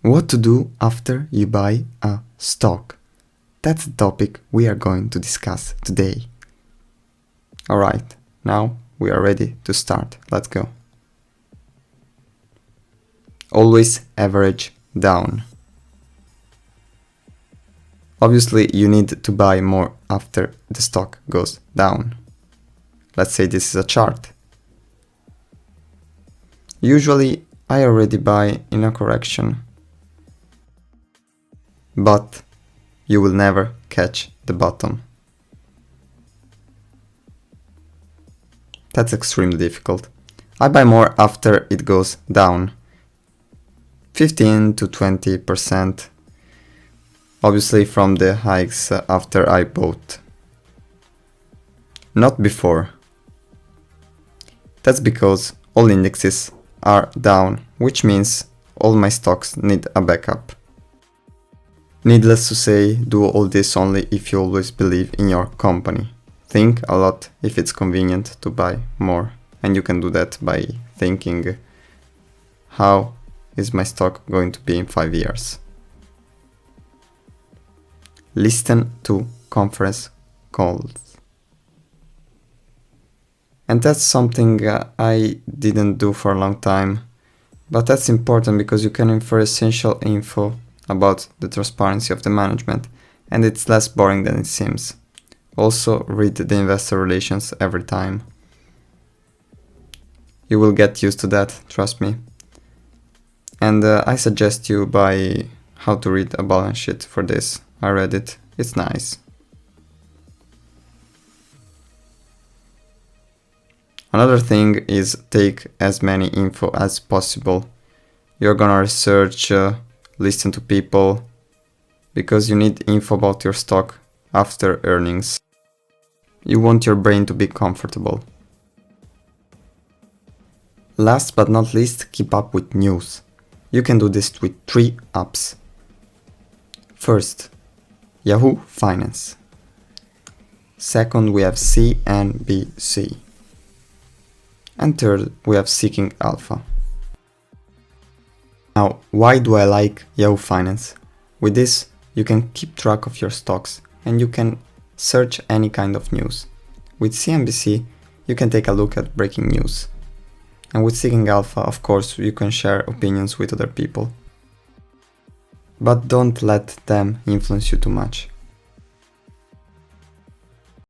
What to do after you buy a stock? That's the topic we are going to discuss today. Alright, now we are ready to start. Let's go. Always average down. Obviously, you need to buy more after the stock goes down. Let's say this is a chart. Usually, I already buy in a correction. But you will never catch the bottom. That's extremely difficult. I buy more after it goes down. 15 to 20%. Obviously from the hikes after I bought. Not before. That's because all indexes are down, which means all my stocks need a backup. Needless to say, do all this only if you always believe in your company. Think a lot if it's convenient to buy more, and you can do that by thinking, how is my stock going to be in 5 years? Listen to conference calls. And that's something I didn't do for a long time, but that's important because you can infer essential info about the transparency of the management, and it's less boring than it seems. Also, read the investor relations every time. You will get used to that, trust me. And I suggest you buy How to Read a Balance Sheet for this. I read it, it's nice. Another thing is take as many info as possible. You're gonna research, listen to people, because you need info about your stock after earnings. You want your brain to be comfortable. Last but not least, keep up with news. You can do this with 3 apps. First, Yahoo Finance. Second, we have CNBC. And third, we have Seeking Alpha. Now, why do I like Yahoo Finance? With this, you can keep track of your stocks and you can search any kind of news. With CNBC, you can take a look at breaking news. And with Seeking Alpha, of course, you can share opinions with other people. But don't let them influence you too much.